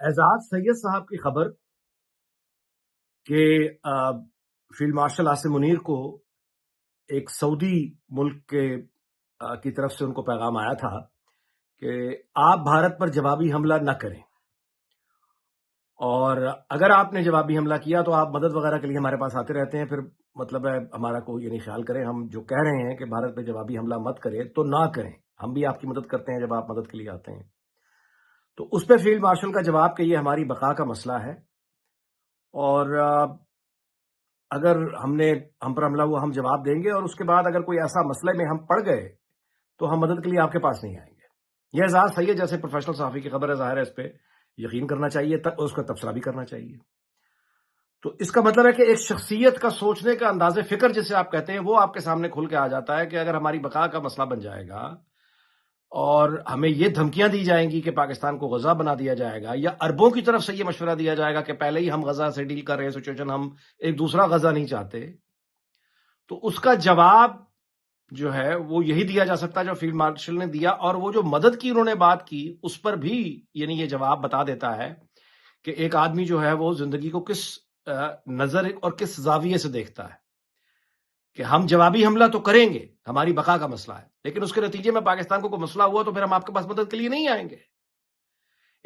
اعزاز سید صاحب کی خبر کہ فیلڈ مارشل عاصم منیر کو ایک سعودی ملک کی طرف سے ان کو پیغام آیا تھا کہ آپ بھارت پر جوابی حملہ نہ کریں، اور اگر آپ نے جوابی حملہ کیا تو آپ مدد وغیرہ کے لیے ہمارے پاس آتے رہتے ہیں، پھر مطلب ہے ہمارا کوئی نہیں خیال کریں، ہم جو کہہ رہے ہیں کہ بھارت پہ جوابی حملہ مت کریں تو نہ کریں، ہم بھی آپ کی مدد کرتے ہیں جب آپ مدد کے لیے آتے ہیں۔ تو اس پہ فیلڈ مارشل کا جواب کہ یہ ہماری بقا کا مسئلہ ہے، اور اگر ہم پر حملہ ہوا ہم جواب دیں گے، اور اس کے بعد اگر کوئی ایسا مسئلہ میں ہم پڑ گئے تو ہم مدد کے لیے آپ کے پاس نہیں آئیں گے۔ یہ اعزاز سید جیسے پروفیشنل صحافی کی خبر ہے، ظاہر ہے اس پہ یقین کرنا چاہیے، اس کا تبصرہ بھی کرنا چاہیے۔ تو اس کا مطلب ہے کہ ایک شخصیت کا سوچنے کا انداز فکر جسے آپ کہتے ہیں وہ آپ کے سامنے کھل کے آ جاتا ہے کہ اگر ہماری بقا کا مسئلہ بن جائے گا اور ہمیں یہ دھمکیاں دی جائیں گی کہ پاکستان کو غزہ بنا دیا جائے گا، یا عربوں کی طرف سے یہ مشورہ دیا جائے گا کہ پہلے ہی ہم غزہ سے ڈیل کر رہے ہیں سچویشن، ہم ایک دوسرا غزہ نہیں چاہتے، تو اس کا جواب جو ہے وہ یہی دیا جا سکتا ہے جو فیلڈ مارشل نے دیا، اور وہ جو مدد کی انہوں نے بات کی اس پر بھی یعنی یہ جواب بتا دیتا ہے کہ ایک آدمی جو ہے وہ زندگی کو کس نظر اور کس زاویے سے دیکھتا ہے، کہ ہم جوابی حملہ تو کریں گے، ہماری بقا کا مسئلہ ہے، لیکن اس کے نتیجے میں پاکستان کو کوئی مسئلہ ہوا تو پھر ہم آپ کے پاس مدد کے لیے نہیں آئیں گے۔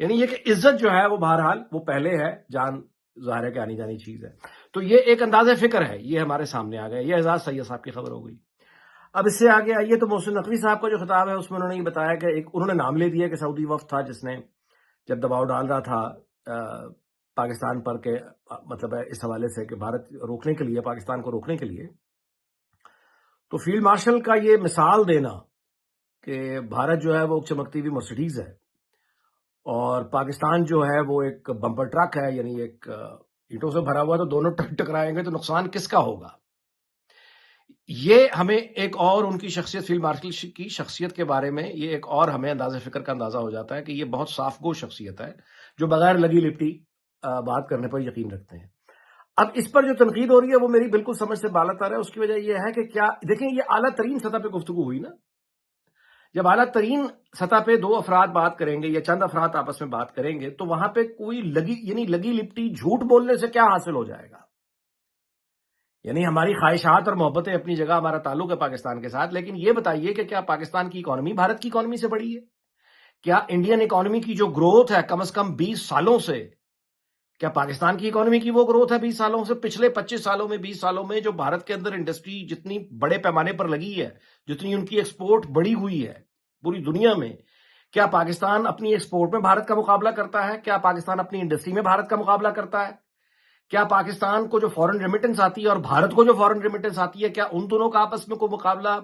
یعنی یہ کہ عزت جو ہے وہ بہرحال وہ پہلے ہے، جان ظاہر ہے کہ آنی جانی چیز ہے۔ تو یہ ایک انداز فکر ہے، یہ ہمارے سامنے آ گیا۔ یہ اعزاز سید صاحب کی خبر ہو گئی۔ اب اس سے آگے آئیے تو محسن نقوی صاحب کا جو خطاب ہے اس میں انہوں نے یہ بتایا کہ انہوں نے نام لے دیا کہ سعودی وفد تھا جس نے جب دباؤ ڈال رہا تھا پاکستان پر، کہ مطلب ہے اس حوالے سے کہ بھارت روکنے کے لیے، پاکستان کو روکنے کے لیے، تو فیلڈ مارشل کا یہ مثال دینا کہ بھارت جو ہے وہ چمکتی ہوئی مرسڈیز ہے اور پاکستان جو ہے وہ ایک بمپر ٹرک ہے، یعنی ایک اینٹوں سے بھرا ہوا، تو دونوں ٹکرائیں گے تو نقصان کس کا ہوگا، یہ ہمیں ایک اور ان کی شخصیت، فیلڈ مارشل کی شخصیت کے بارے میں یہ ایک اور ہمیں انداز فکر کا اندازہ ہو جاتا ہے کہ یہ بہت صاف گو شخصیت ہے جو بغیر لگی لپٹی بات کرنے پر یقین رکھتے ہیں۔ اب اس پر جو تنقید ہو رہی ہے وہ میری بالکل سمجھ سے بالا تر ہے۔ اس کی وجہ یہ ہے کہ کیا دیکھیں، یہ اعلیٰ ترین سطح پہ گفتگو ہوئی نا، جب اعلیٰ ترین سطح پہ دو افراد بات کریں گے یا چند افراد آپس میں بات کریں گے تو وہاں پہ کوئی لگی لپٹی جھوٹ بولنے سے کیا حاصل ہو جائے گا؟ یعنی ہماری خواہشات اور محبتیں اپنی جگہ، ہمارا تعلق ہے پاکستان کے ساتھ، لیکن یہ بتائیے کہ کیا پاکستان کی اکانومی بھارت کی اکانومی سے بڑی ہے؟ کیا انڈین اکانومی کی جو گروتھ ہے کم از کم 20 سالوں سے، کیا پاکستان کی اکانومی کی وہ گروتھ ہے 20 سالوں سے؟ پچھلے 25 سالوں میں، 20 سالوں میں جو بھارت کے اندر انڈسٹری جتنی بڑے پیمانے پر لگی ہے، جتنی ان کی ایکسپورٹ بڑی ہوئی ہے پوری دنیا میں، کیا پاکستان اپنی ایکسپورٹ میں بھارت کا مقابلہ کرتا ہے؟ کیا پاکستان اپنی انڈسٹری میں بھارت کا مقابلہ کرتا ہے؟ کیا پاکستان کو جو فورن ریمیٹنس آتی ہے اور بھارت کو جو فورن ریمیٹنس آتی ہے، کیا ان دونوں کا آپس میں کوئی مقابلہ،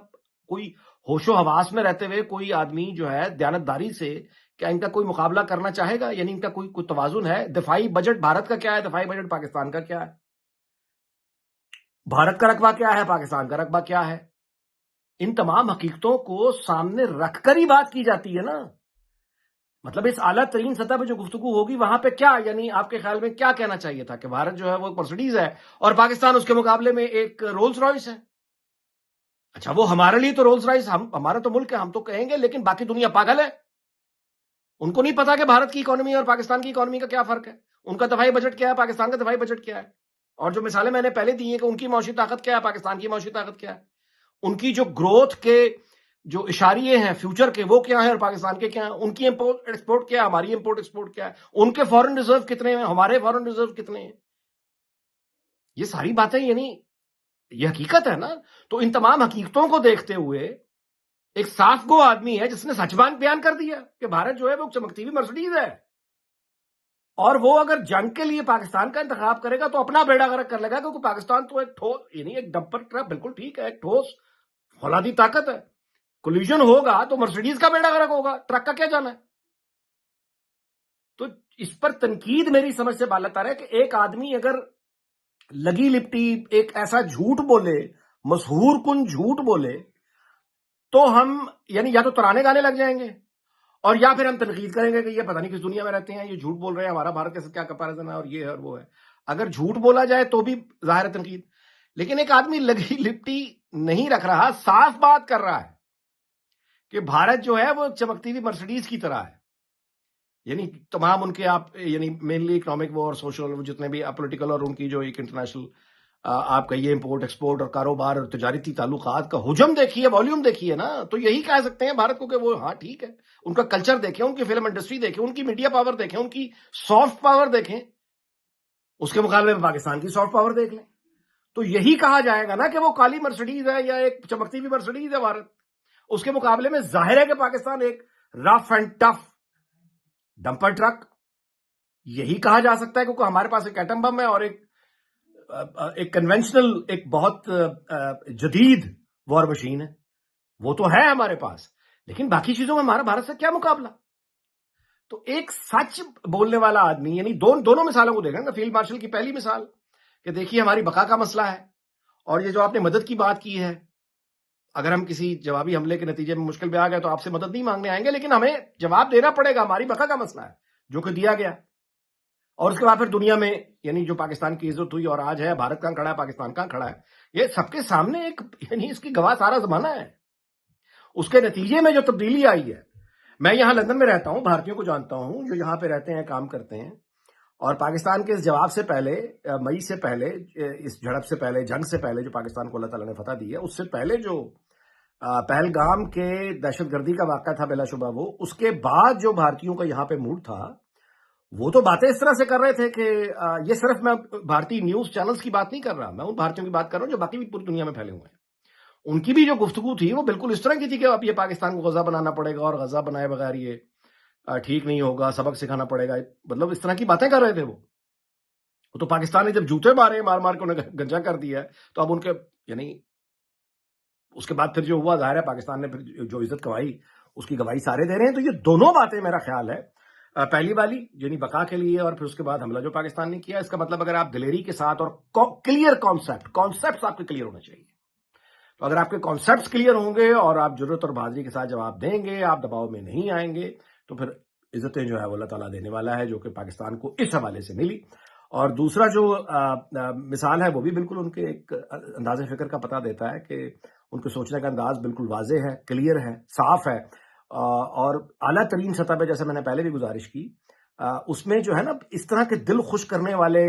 کوئی ہوش و حواس میں رہتے ہوئے کوئی آدمی جو ہے دیانتداری سے، کیا ان کا کوئی مقابلہ کرنا چاہے گا؟ یعنی ان کا کوئی توازن ہے؟ دفاعی بجٹ بھارت کا کیا ہے، دفاعی بجٹ پاکستان کا کیا ہے؟ بھارت کا رقبہ کیا ہے، پاکستان کا رقبہ کیا ہے؟ ان تمام حقیقتوں کو سامنے رکھ کر ہی بات کی جاتی ہے نا۔ مطلب اس اعلیٰ ترین سطح پہ جو گفتگو ہوگی وہاں پہ کیا، یعنی آپ کے خیال میں کیا کہنا چاہیے تھا کہ بھارت جو ہے وہ ایک مرسڈیز ہے اور پاکستان اس کے مقابلے میں ایک رولز رائس ہے؟ اچھا، وہ ہمارے لیے تو رولز رائس، ہمارا تو ملک ہے، ہم تو کہیں گے، لیکن باقی دنیا پاگل ہے، ان کو نہیں پتا کہ بھارت کی اکانومی اور پاکستان کی اکانومی کا کیا فرق ہے، ان کا دفاعی بجٹ کیا ہے، پاکستان کا دفاعی بجٹ کیا ہے، اور جو مثالیں میں نے پہلے دی ہیں کہ ان کی معاشی طاقت کیا ہے، پاکستان کی معاشی طاقت کیا ہے، ان کی جو گروتھ کے جو اشاریے ہیں فیوچر کے وہ کیا ہیں اور پاکستان کے کیا ہیں، ان کی امپورٹ ایکسپورٹ کیا ہے، ہماری امپورٹ ایکسپورٹ کیا ہے، ان کے فورن ریزرو کتنے ہیں، ہمارے فورن ریزرو کتنے ہیں، یہ ساری باتیں یعنی یہ حقیقت ہے نا۔ تو ان تمام حقیقتوں کو دیکھتے ہوئے ایک صاف گو آدمی ہے جس نے سچ بیان کر دیا کہ بھارت جو ہے وہ چمکتی ہوئی مرسڈیز ہے، اور وہ اگر جنگ کے لیے پاکستان کا انتخاب کرے گا تو اپنا بیڑا غرق کر لے گا، کیونکہ پاکستان تو ایک ٹھوس، یعنی ایک ڈمپر ٹرک، بالکل ٹھیک ہے، ایک ٹھوس فولادی طاقت ہے، کولیجن ہوگا تو مرسڈیز کا بیڑا غرق ہوگا، ٹرک کا کیا جانا ہے؟ تو اس پر تنقید میری سمجھ سے بالاتر ہے کہ ایک آدمی اگر لگی لپٹی ایک ایسا جھوٹ بولے، مسحور کن جھوٹ بولے، تو ہم یعنی یا تو ترانے گانے لگ جائیں گے اور یا پھر ہم تنقید کریں گے کہ یہ پتہ نہیں کس دنیا میں رہتے ہیں، یہ جھوٹ بول رہے ہیں، ہمارا بھارت کے ساتھ کیا کمپیریزن ہے، اور یہ ہے اور وہ ہے۔ اگر جھوٹ بولا جائے تو بھی ظاہر ہے تنقید، لیکن ایک آدمی لگی لپٹی نہیں رکھ رہا، صاف بات کر رہا ہے کہ بھارت جو ہے وہ چمکتی ہوئی مرسڈیز کی طرح ہے، یعنی تمام ان کے آپ یعنی مینلی اکنامک وہ اور سوشل جتنے بھی پولیٹیکل اور ان کی جو ایک انٹرنیشنل آپ کہیے امپورٹ ایکسپورٹ اور کاروبار اور تجارتی تعلقات کا حجم دیکھیے، والیوم دیکھیے نا، تو یہی کہہ سکتے ہیں بھارت کو کہ وہ ہاں ٹھیک ہے. ان کا کلچر دیکھیں، ان کی فلم انڈسٹری دیکھیں، ان کی میڈیا پاور دیکھیں، ان کی سافٹ پاور دیکھیں، اس کے مقابلے میں پاکستان کی سافٹ پاور دیکھ لیں. تو یہی کہا جائے گا نا کہ وہ کالی مرسڈیز ہے یا ایک چمکتی ہوئی مرسڈیز ہے بھارت. اس کے مقابلے میں ظاہر ہے کہ پاکستان ایک rough and tough dumper truck. یہی کہا جا سکتا ہے کیونکہ ہمارے پاس ایک ایٹم بم ہے اور ایک کنونشنل ایک بہت جدید وار مشین ہے. وہ تو ہے ہمارے پاس، لیکن باقی چیزوں میں ہمارا بھارت سے کیا مقابلہ؟ تو ایک سچ بولنے والا آدمی، یعنی دونوں مثالوں کو دیکھیں نا. فیلڈ مارشل کی پہلی مثال کہ دیکھیے ہماری بقا کا مسئلہ ہے، اور یہ جو آپ نے مدد کی بات کی ہے، اگر ہم کسی جوابی حملے کے نتیجے میں مشکل میں آ گئے تو آپ سے مدد نہیں مانگنے آئیں گے، لیکن ہمیں جواب دینا پڑے گا. ہماری بقا کا مسئلہ ہے جو کہ دیا گیا. اور اس کے بعد پھر دنیا میں یعنی جو پاکستان کی عزت ہوئی اور آج ہے بھارت کہاں کھڑا ہے، پاکستان کہاں کھڑا ہے، یہ سب کے سامنے ایک یعنی اس کی گواہ سارا زمانہ ہے. اس کے نتیجے میں جو تبدیلی آئی ہے. میں یہاں لندن میں رہتا ہوں، بھارتیوں کو جانتا ہوں جو یہاں پہ رہتے ہیں، کام کرتے ہیں. اور پاکستان کے اس جواب سے پہلے، مئی سے پہلے، اس جھڑپ سے پہلے، جنگ سے پہلے جو پاکستان کو اللہ تعالیٰ نے فتح دی ہے، اس سے پہلے جو پہلگام کے دہشت گردی کا واقعہ تھا بلا شبہ، وہ اس کے بعد جو بھارتیوں کا یہاں پہ موڈ تھا، وہ تو باتیں اس طرح سے کر رہے تھے کہ یہ صرف میں بھارتی نیوز چینلز کی بات نہیں کر رہا، میں ان بھارتیوں کی بات کر رہا ہوں جو باقی بھی پوری دنیا میں پھیلے ہوئے ہیں. ان کی بھی جو گفتگو تھی وہ بالکل اس طرح کی تھی کہ اب یہ پاکستان کو غزہ بنانا پڑے گا اور غزہ بنائے بغیر یہ ٹھیک نہیں ہوگا، سبق سکھانا پڑے گا. مطلب اس طرح کی باتیں کر رہے تھے وہ. تو پاکستان نے جب جوتے مارے، مار مار کے انہیں گنجا کر دیا ہے، تو اب ان کے یعنی اس کے بعد پھر جو ہوا، ظاہر ہے پاکستان نے پھر جو عزت کمائی اس کی گواہی سارے دے رہے ہیں. تو یہ دونوں باتیں میرا خیال ہے، پہلی والی یعنی بقا کے لیے، اور پھر اس کے بعد حملہ جو پاکستان نے کیا، اس کا مطلب اگر آپ دلیری کے ساتھ اور کلیئر کانسیپٹس آپ کے کلیئر ہونے چاہیے. تو اگر آپ کے کانسیپٹس کلیئر ہوں گے اور آپ جرأت اور بہادری کے ساتھ جواب دیں گے، آپ دباؤ میں نہیں آئیں گے، تو پھر عزتیں جو ہے وہ اللہ تعالیٰ دینے والا ہے، جو کہ پاکستان کو اس حوالے سے ملی. اور دوسرا جو مثال ہے وہ بھی بالکل ان کے ایک انداز فکر کا پتہ دیتا ہے کہ ان کے سوچنے کا انداز بالکل واضح ہے، کلیئر ہے، صاف ہے. اور اعلیٰ ترین سطح پہ، جیسے میں نے پہلے بھی گزارش کی، اس میں جو ہے نا اس طرح کے دل خوش کرنے والے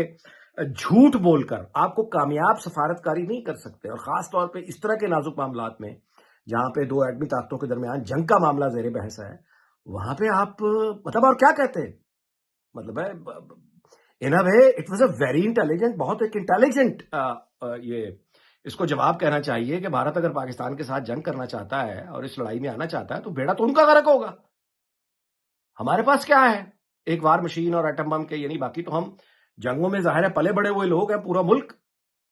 جھوٹ بول کر آپ کو کامیاب سفارتکاری نہیں کر سکتے. اور خاص طور پہ اس طرح کے نازک معاملات میں جہاں پہ دو ایٹمی طاقتوں کے درمیان جنگ کا معاملہ زیر بحث ہے، وہاں پہ آپ مطلب اور کیا کہتے ہیں، مطلب ہے in a way it was a very intelligent, بہت ایک انٹیلیجنٹ یہ اس کو جواب کہنا چاہیے کہ بھارت اگر پاکستان کے ساتھ جنگ کرنا چاہتا ہے اور اس لڑائی میں آنا چاہتا ہے تو بیڑا تو ان کا غرق ہوگا. ہمارے پاس کیا ہے؟ ایک وار مشین اور ایٹم بم کے، یعنی باقی تو ہم جنگوں میں ظاہر ہے پلے بڑے ہوئے لوگ ہیں، پورا ملک.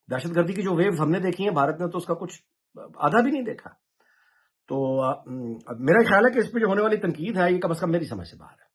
دہشت گردی کی جو ویوز ہم نے دیکھی ہیں بھارت نے تو اس کا کچھ آدھا بھی نہیں دیکھا. تو میرا خیال ہے کہ اس پہ جو ہونے والی تنقید ہے یہ کم از کم میری سمجھ سے باہر ہے.